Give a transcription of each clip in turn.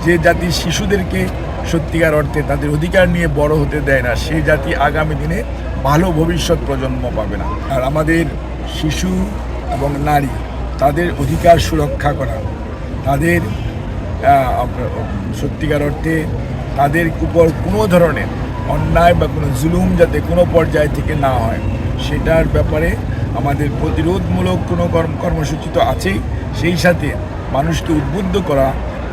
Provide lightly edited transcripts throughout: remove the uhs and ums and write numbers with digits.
যে জাতি শিশুদেরকে সত্যিকার অর্থে তাদের অধিকার নিয়ে বড় হতে দেয় না, সেই জাতি আগামী দিনে ভালো ভবিষ্যৎ প্রজন্ম পাবে না। আর আমাদের শিশু এবং নারী তাদের অধিকার সুরক্ষা করা, তাদের সত্যিকার অর্থে তাদের উপর কোনো ধরনের অন্যায় বা কোনো জুলুম যাতে কোনো পর্যায় থেকে না হয়, সেটার ব্যাপারে আমাদের প্রতিরোধমূলক কোনো কর্মসূচি তো আছেই। সেই সাথে মানুষকে উদ্বুদ্ধ করা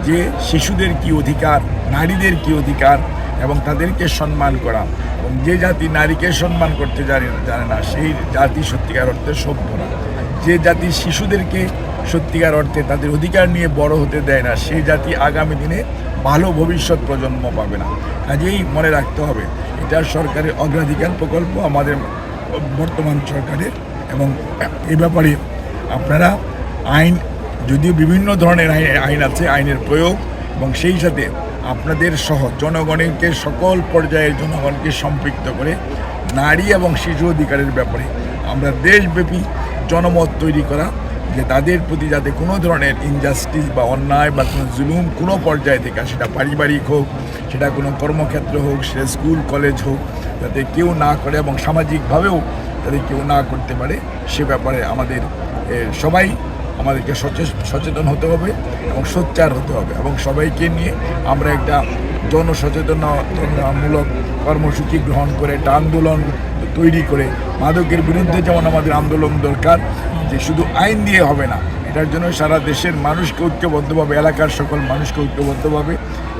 যে শিশুদের কী অধিকার, নারীদের কী অধিকার এবং তাদেরকে সম্মান করা। এবং যে জাতি নারীকে সম্মান করতে জানে না, সেই জাতি সত্যিকার অর্থে সভ্য না। যে জাতি শিশুদেরকে সত্যিকার অর্থে তাদের অধিকার নিয়ে বড় হতে দেয় না, সেই জাতি আগামী দিনে ভালো ভবিষ্যৎ প্রজন্ম পাবে না। কাজেই মনে রাখতে হবে, এটা সরকারের অগ্রাধিকার প্রকল্প, আমাদের বর্তমান সরকারের। এবং এই ব্যাপারে আপনারা আইন, যদিও বিভিন্ন ধরনের আইন আছে, আইনের প্রয়োগ এবং সেই সাথে আপনাদের সহ জনগণকে, সকল পর্যায়ের জনগণকে সম্পৃক্ত করে নারী এবং শিশু অধিকারের ব্যাপারে আমরা দেশব্যাপী জনমত তৈরি করা, যে তাদের প্রতি যাতে কোনো ধরনের ইনজাস্টিস বা অন্যায় বা কোনো জুলুম কোনো পর্যায় থেকে, সেটা পারিবারিক হোক, সেটা কোনো কর্মক্ষেত্র হোক, সেটা স্কুল কলেজ হোক, যাতে কেউ না করে এবং সামাজিকভাবেও যাতে কেউ না করতে পারে, সে ব্যাপারে আমাদের সবাই আমাদেরকে সচেতন হতে হবে এবং সোচ্চার হতে হবে। এবং সবাইকে নিয়ে আমরা একটা জনসচেতনতামূলক কর্মসূচি গ্রহণ করে, একটা আন্দোলন তৈরি করে, মাদকের বিরুদ্ধে যেমন আমাদের আন্দোলন দরকার, যে শুধু আইন দিয়ে হবে না, এটার জন্য সারা দেশের মানুষকে ঐক্যবদ্ধভাবে, এলাকার সকল মানুষকে ঐক্যবদ্ধভাবে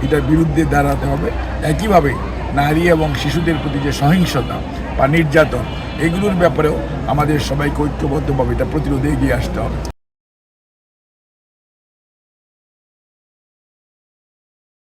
এটার বিরুদ্ধে দাঁড়াতে হবে। একইভাবে নারী এবং শিশুদের প্রতি যে সহিংসতা বা নির্যাতন, এগুলোর ব্যাপারেও আমাদের সবাইকে ঐক্যবদ্ধভাবে এটা প্রতিরোধে এগিয়ে আসতে হবে।